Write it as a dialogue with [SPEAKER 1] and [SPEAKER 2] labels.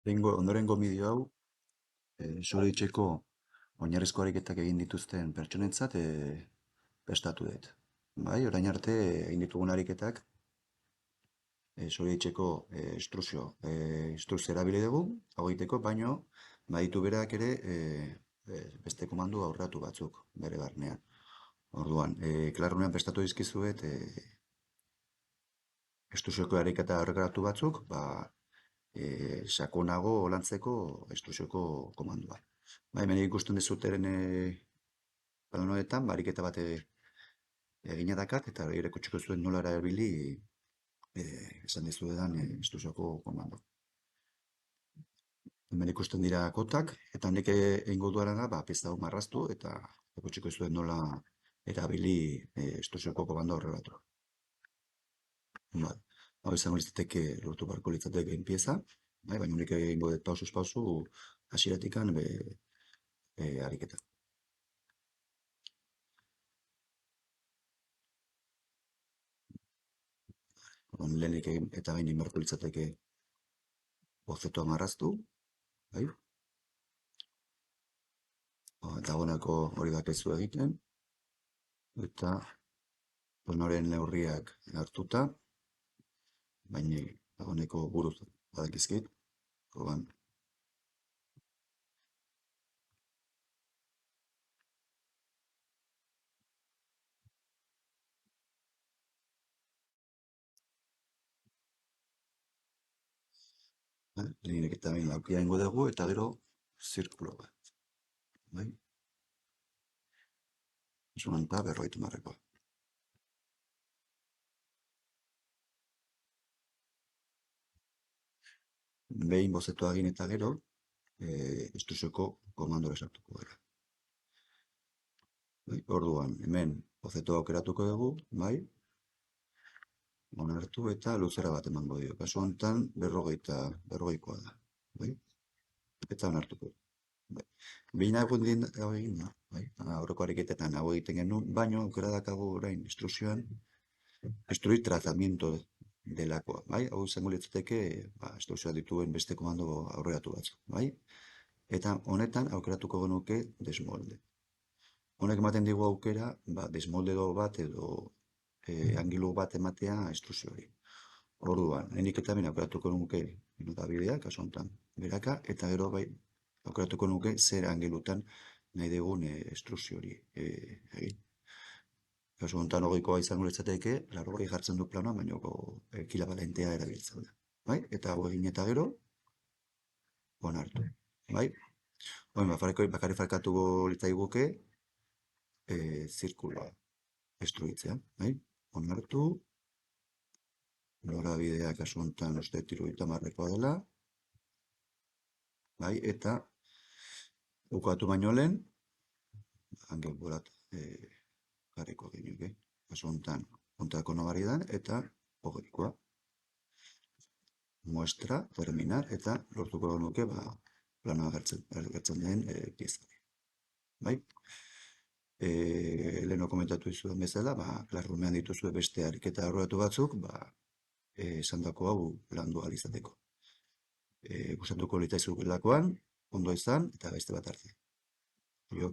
[SPEAKER 1] Ondorengo bideo hau, zure etxeko oinarrizko ariketak egin dituzten pertsonentzat prestatu dut. Bai, orain arte egin ditugun ariketak zure etxeko instrukzio erabili dugu, hau egiteko, baino baditu berak ere beste komandu aurreratu batzuk bere barnean. Orduan, Classroomean prestatu dizkizuet instrukzioko ariketa aurreratu batzuk, sakonago lantzeko instrukzioko komandua. Bai, hemen ikusten dezuteren planoetan, ariketa bat egina dakat, eta irakutsiko zuen nola erabili esan dizuedan instrukzioko komando. Hemen ikusten dira kotak, eta nik egingo duarana, pieza hau marraztu, eta irakutsiko zuen nola erabili instrukzioko komando horrelatu. Bai. Hau izango litzateke lortu barko litzateke pieza, bai, baina nik egingo dut pausuz pausu hasieratikan ariketa. Lehenik eta gain inbarko litzateke bozetoa marraztu, bai? Dagoeneko hori bakezu egiten, eta tonoren neurriak hartuta, baina dagoeneko buruz badakizkit, orduan, lehenik eta bain laukia ingo dugu, eta gero zirkulo bat, bai? Zunan eta berroitu marrekoa. Behin bozetoa egin eta gero, instrukzioko komandora sartuko gara. Bai? Orduan, hemen bozetoa aukeratuko dugu, bai? Onartu eta luzera bat emango dio. Kasu honetan, berrogeikoa da. Bai? Eta onartuko. Bai. Behin hau egin da, bai? Aurreko ariketetan hau egiten genuen, baino aukera dakagu orain instrukzioan, instruir tratamiento delakoa, bai? Hau izango litzateke, instrukzioa dituen beste komando aurreratu batzu, bai? Eta honetan aukeratuko genuke desmolde. Honek ematen digu aukera, desmolde bat edo angilu bat ematea instrukzioari. Orduan, lehenik eta bain aukeratuko nuke notabidea, kasu honetan beraka, eta gero bai aukeratuko nuke zer angilutan nahi dugun instrukzio hori egin. Kasu honetan hogeikoa izango litzateke, larrogei jartzen du planoa, baina ekibalentea erabiltzen da. Bai? Eta hau egin eta gero, onartu. Bai? Bakarrik falkatuko litzaiguke zirkuloa instruitzea. Bai? Onartu, norabidea kasu honetan uste hirurogeita hamarrekoa dela, bai? Eta bukatu baino lehen, angel bolat jarriko genuke. Kasu honetan, kontrako nabaridan eta hogeikoa. Muestra, terminar, eta lortuko genuke planoa gertzen den pieza. Bai? Leheno komentatu izuen bezala, Classroomean dituzue beste ariketa aurreratu batzuk, esan dako hau landu ahal izateko. Gustatuko litaizuelakoan, ondo izan, eta beste bat arte. Jo.